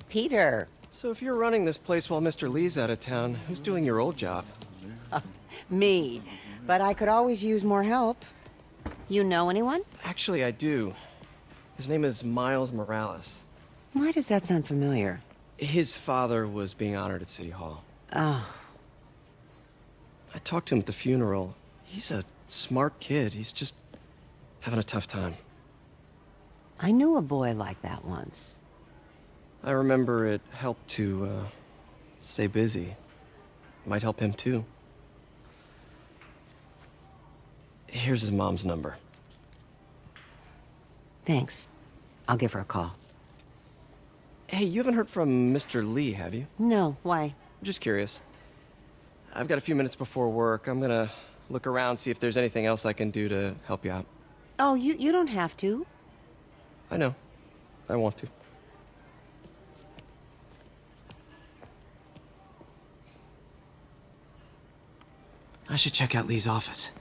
Peter. So if you're running this place while Mr. Lee's out of town, who's doing your old job? Me. But I could always use more help. You know anyone? Actually, I do. His name is Miles Morales. Why does that sound familiar? His father was being honored at City Hall. Oh. I talked to him at the funeral. He's a smart kid. He's just having a tough time. I knew a boy like that once. I remember it helped to, stay busy. Might help him, too. Here's his mom's number. Thanks. I'll give her a call. Hey, you haven't heard from Mr. Lee, have you? No, why? I'm just curious. I've got a few minutes before work. I'm gonna look around, see if there's anything else I can do to help you out. Oh, you don't have to. I know. I want to. I should check out Lee's office.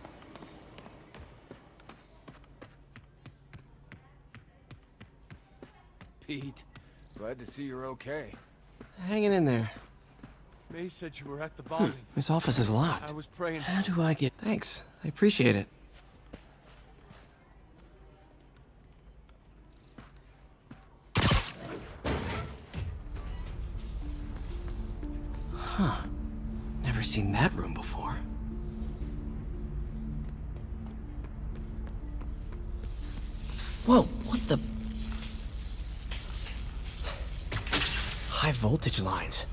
Pete, glad to see you're okay. Hanging in there. May said you were at the bombing. His office is locked. I was praying. How do I get... Thanks. I appreciate it. Huh. Never seen that room before. Whoa, what the... High voltage lines.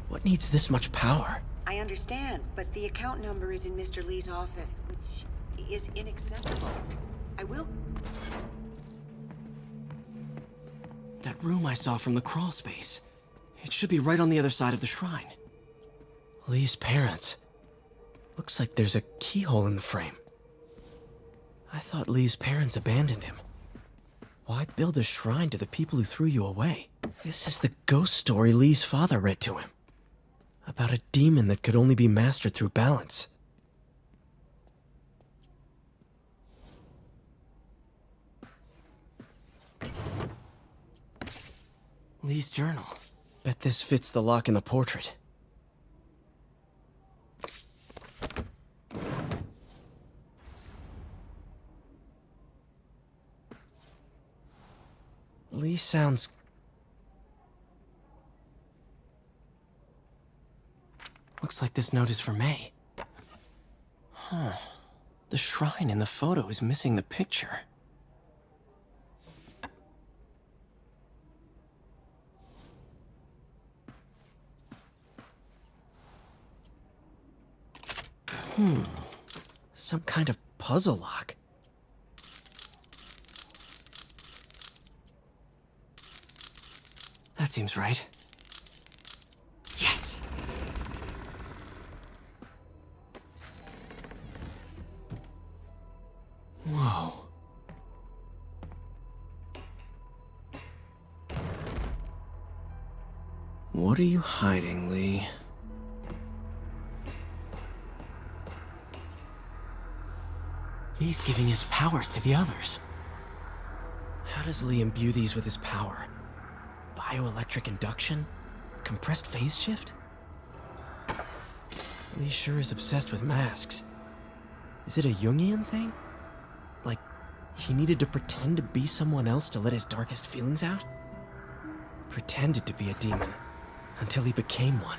What needs this much power? I understand, but the account number is in Mr. Lee's office, which is inaccessible. I will... That room I saw from the crawl space. It should be right on the other side of the shrine. Lee's parents. Looks like there's a keyhole in the frame. I thought Lee's parents abandoned him. Why build a shrine to the people who threw you away? This is the ghost story Lee's father read to him. About a demon that could only be mastered through balance. Lee's journal. Bet this fits the lock in the portrait. Lee sounds... Looks like this note is for May. Huh. The shrine in the photo is missing the picture. Some kind of puzzle lock. That seems right. Yes! Whoa. What are you hiding, Lee? Lee's giving his powers to the others. How does Lee imbue these with his power? Bioelectric induction? Compressed phase shift? Lee sure is obsessed with masks. Is it a Jungian thing? Like, he needed to pretend to be someone else to let his darkest feelings out? Pretended to be a demon, until he became one.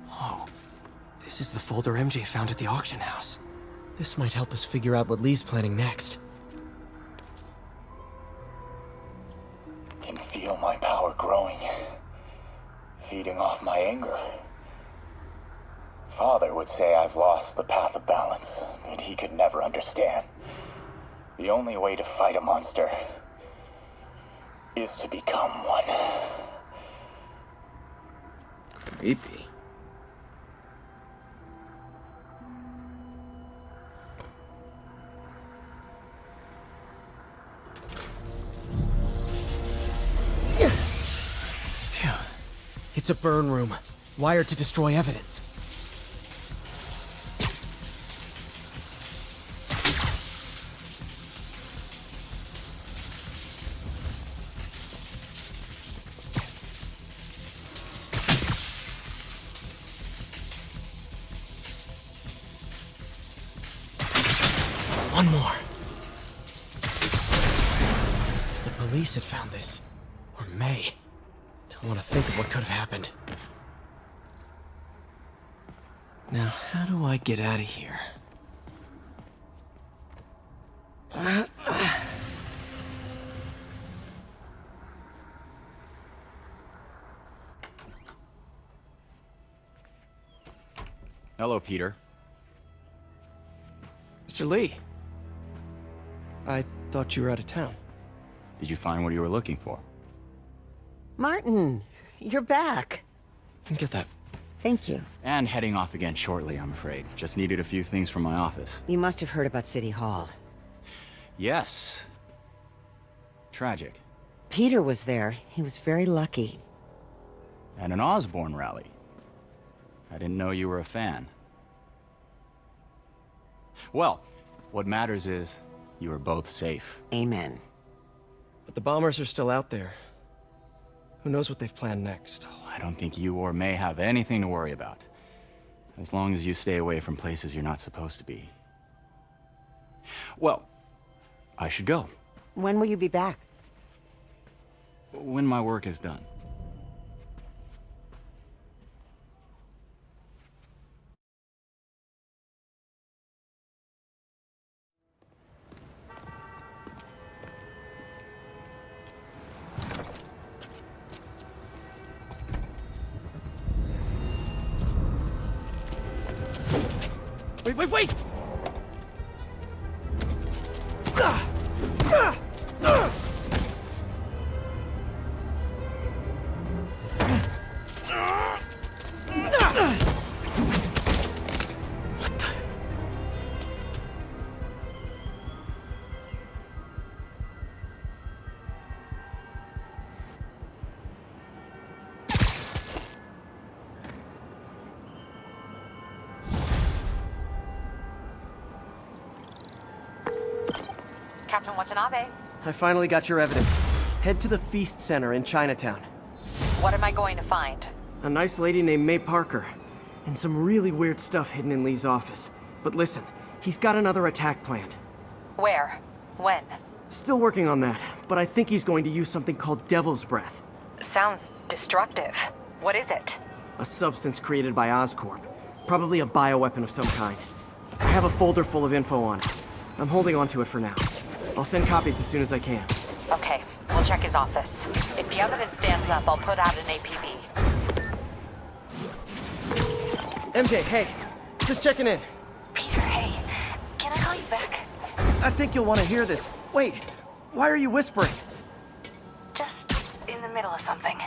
Whoa. This is the folder MJ found at the auction house. This might help us figure out what Lee's planning next. Can feel my power growing, feeding off my anger. Father would say I've lost the path of balance, but he could never understand. The only way to fight a monster is to become one. Creepy. Phew. It's a burn room, wired to destroy evidence. One more. The police had found this. Or may. Don't want to think of what could have happened. Now, how do I get out of here? Hello, Peter. Mr. Lee. I thought you were out of town. Did you find what you were looking for? Martin, you're back. Didn't get that. Thank you. And heading off again shortly, I'm afraid. Just needed a few things from my office. You must have heard about City Hall. Yes. Tragic. Peter was there. He was very lucky. And an Osborne rally. I didn't know you were a fan. Well, what matters is you are both safe. Amen. But the bombers are still out there. Who knows what they've planned next? I don't think you or May have anything to worry about. As long as you stay away from places you're not supposed to be. Well, I should go. When will you be back? When my work is done. Wait! Captain Watanabe, I finally got your evidence. Head to the Feast Center in Chinatown. what am I going to find? A nice lady named May Parker. And some really weird stuff hidden in Lee's office. But listen, he's got another attack planned. Where? When? Still working on that, but I think he's going to use something called Devil's Breath. Sounds destructive. What is it? A substance created by Oscorp. Probably a bioweapon of some kind. I have a folder full of info on it. I'm holding on to it for now. I'll send copies as soon as I can. Okay, we'll check his office. If the evidence stands up, I'll put out an APB. MJ, hey. Just checking in. Peter, hey, can I call you back? I think you'll want to hear this. Wait, why are you whispering? Just in the middle of something.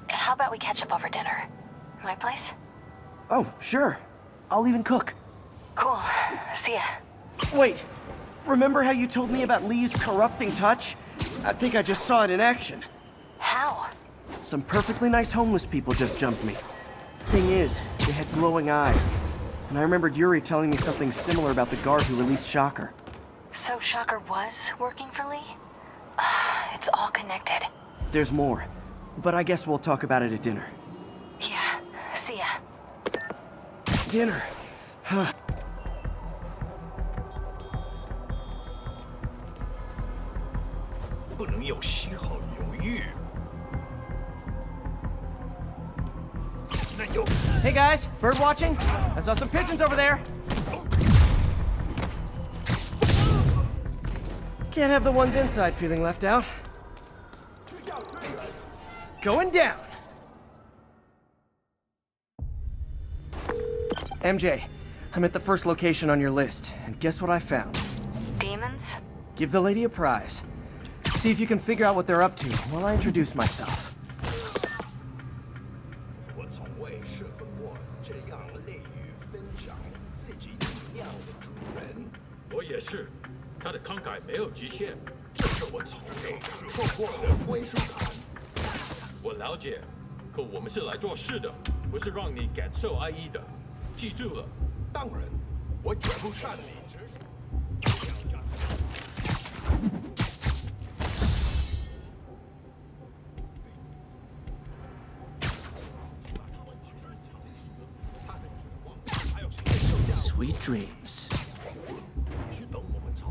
How about we catch up over dinner? My place? Oh, sure. I'll even cook. Cool. See ya. Wait, remember how you told me about Lee's corrupting touch? I think I just saw it in action. How? Some perfectly nice homeless people just jumped me. Thing is, they had glowing eyes. And I remembered Yuri telling me something similar about the guard who released Shocker. So Shocker was working for Lee? It's all connected. There's more. But I guess we'll talk about it at dinner. Yeah. See ya. Dinner? Huh. Hey guys, bird watching? I saw some pigeons over there. Can't have the ones inside feeling left out. Going down. MJ, I'm at the first location on your list, and guess what I found? Demons? Give the lady a prize. See if you can figure out what they're up to while I introduce myself. 我从未设分过这样乐于分享自己饮料的主人。我也是，他的慷慨没有极限。这是我从未感受过的归属感。我了解，可我们是来做事的，不是让你感受爱意的。记住了。当然，我绝不擅离职守。 Sweet dreams. 必须等我们朝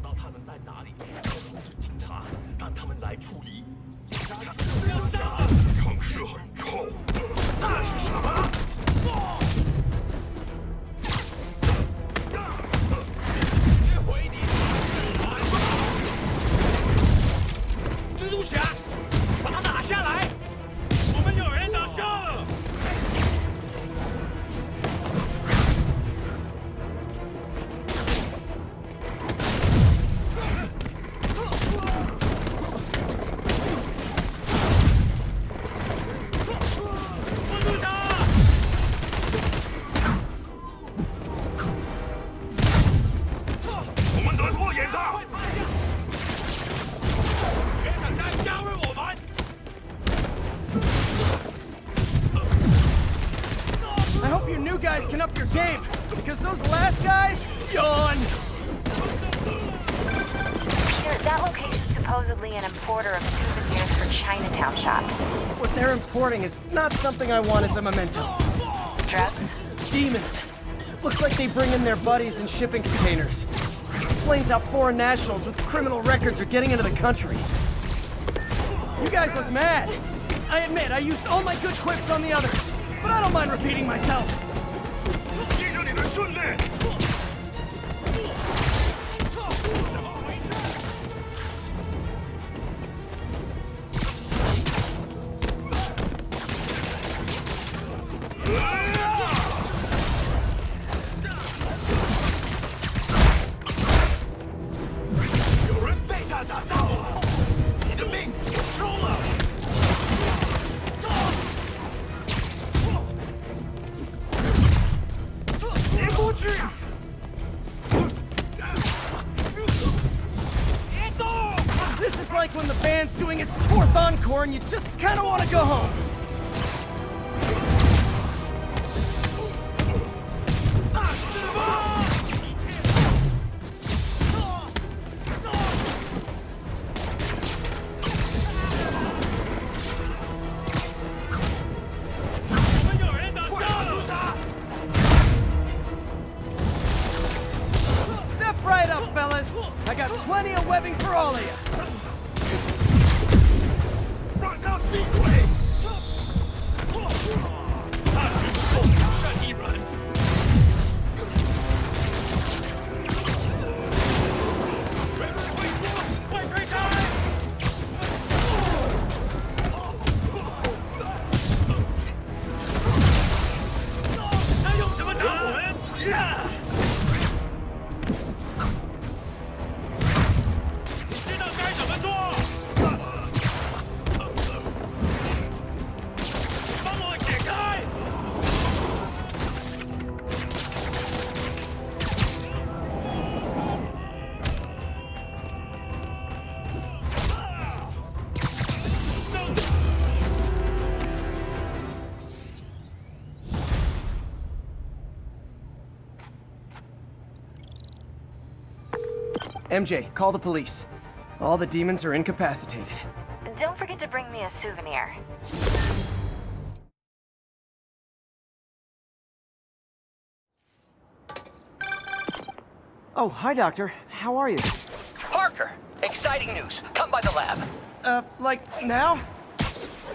来处理。城市很臭，那是什么？接回你！蜘蛛侠，把它打下来！我们有人打伤了。我们得拖延他。别想再加入我们！ I hope you new guys can up your game, because those last guys, yawn. Peter, that location's supposedly an importer of souvenirs for Chinatown shops. What they're importing is not something I want as a memento. Drugs? Demons. Looks like they bring in their buddies in shipping containers. Explains how foreign nationals with criminal records are getting into the country. You guys look mad. I admit, I used all my good quips on the others, but I don't mind repeating myself. 记着你的训练。有人被他打到了，你的命我收了。别过去！别动！ This is like when the band's doing its fourth encore and you just kind of want to go home. Step right up, fellas. I got plenty of webbing for all of you. 让他闭嘴！那是够善意人。快推开！他用什么打我们？知道该怎么做？帮我解开！ MJ, call the police. All the demons are incapacitated. Don't forget to bring me a souvenir. Oh, hi, Doctor. How are you? Parker, exciting news. Come by the lab. Like, now?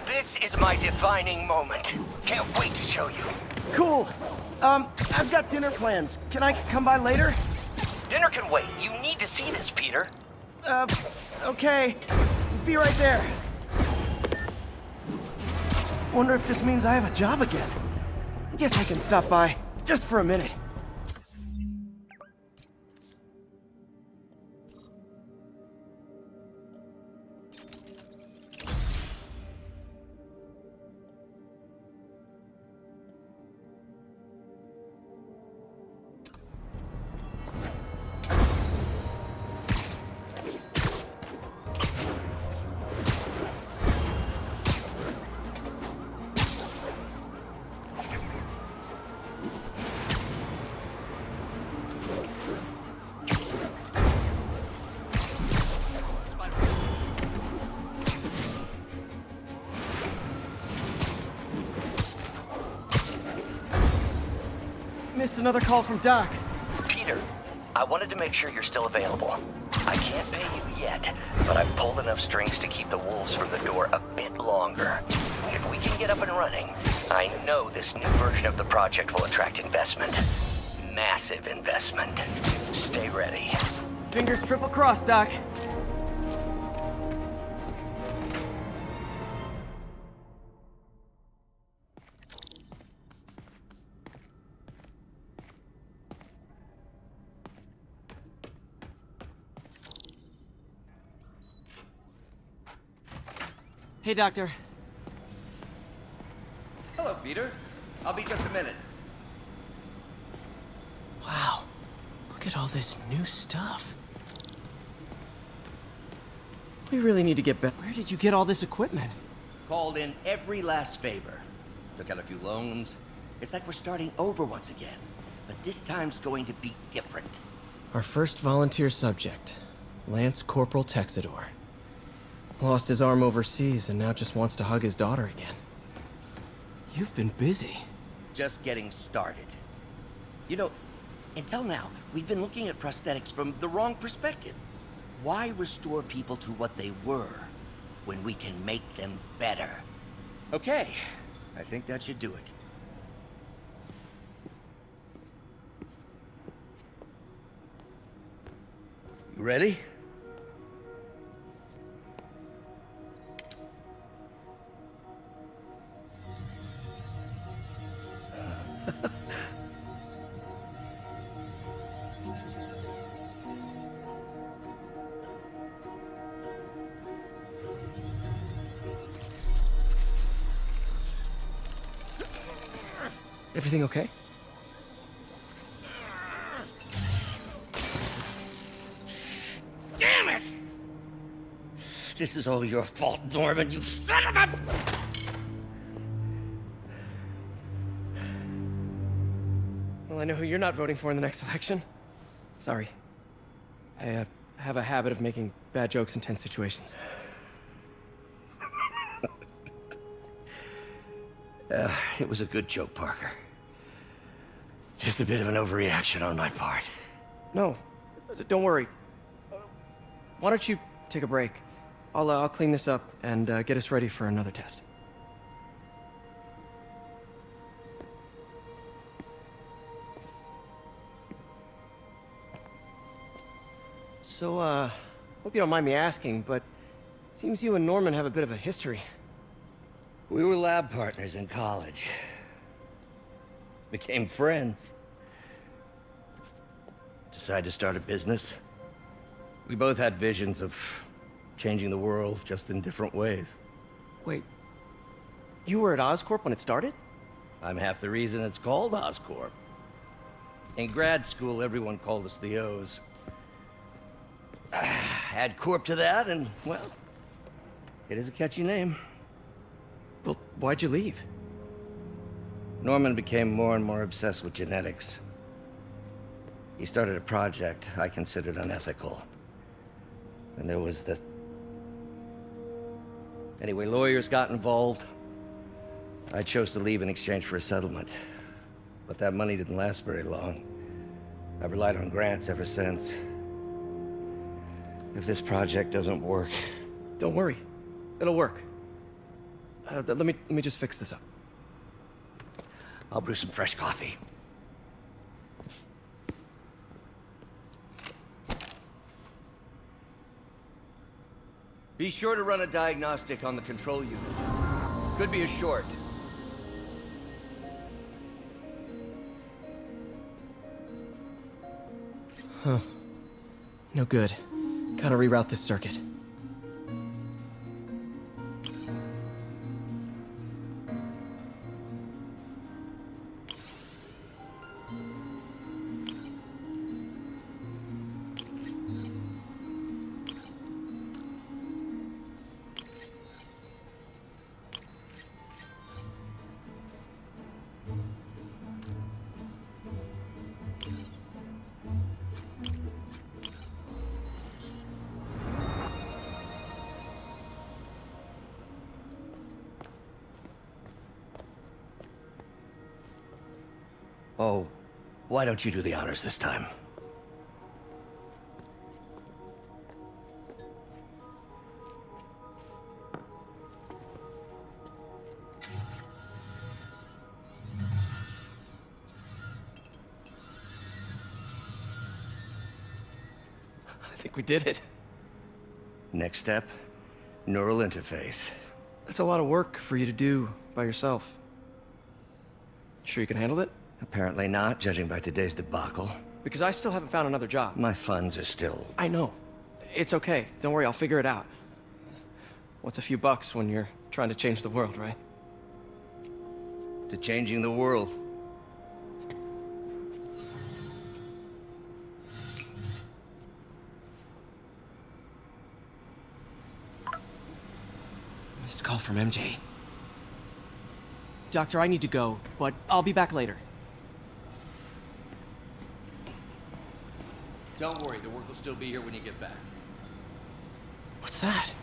This is my defining moment. Can't wait to show you. Cool. I've got dinner plans. Can I come by later? Dinner can wait. You need to see this, Peter. Okay. Be right there. Wonder if this means I have a job again. Guess I can stop by, just for a minute. Missed another call from Doc. Peter, I wanted to make sure you're still available. I can't pay you yet, but I've pulled enough strings to keep the wolves from the door a bit longer. If we can get up and running, I know this new version of the project will attract investment. Massive investment. Stay ready. Fingers triple crossed, Doc. Hey, Doctor. Hello, Peter. I'll be just a minute. Wow. Look at all this new stuff. We really need to get back. Where did you get all this equipment? Called in every last favor. Took out a few loans. It's like we're starting over once again. But this time's going to be different. Our first volunteer subject, Lance Corporal Texador. Lost his arm overseas and now just wants to hug his daughter again. You've been busy. Just getting started. You know, until now, we've been looking at prosthetics from the wrong perspective. Why restore people to what they were when we can make them better? Okay, I think that should do it. You ready? Everything okay? Damn it! This is all your fault, Norman, you son of a... Well, I know who you're not voting for in the next election. Sorry. I have a habit of making bad jokes in tense situations. It was a good joke, Parker. Just a bit of an overreaction on my part. No, don't worry. Why don't you take a break? I'll clean this up and get us ready for another test. So, hope you don't mind me asking, but it seems you and Norman have a bit of a history. We were lab partners in college. Became friends. Decided to start a business. We both had visions of changing the world, just in different ways. Wait, you were at Oscorp when it started? I'm half the reason it's called Oscorp. In grad school, everyone called us the O's. Add Corp to that, and, well, it is a catchy name. Well, why'd you leave? Norman became more and more obsessed with genetics. He started a project I considered unethical. And there was this... Anyway, lawyers got involved. I chose to leave in exchange for a settlement. But that money didn't last very long. I've relied on grants ever since. If this project doesn't work... Don't worry. It'll work. Let me just fix this up. I'll brew some fresh coffee. Be sure to run a diagnostic on the control unit. Could be a short. Huh. No good. Gotta reroute this circuit. Oh, why don't you do the honors this time? think we did it. Next step, neural interface. That's a lot of work for you to do by yourself. Sure you can handle it? Apparently not, judging by today's debacle. Because I still haven't found another job. My funds are still... I know. It's okay. Don't worry, I'll figure it out. What's a few bucks when you're trying to change the world, right? to changing the world. Missed call from MJ. Doctor, I need to go, but I'll be back later. Don't worry, the work will still be here when you get back. What's that?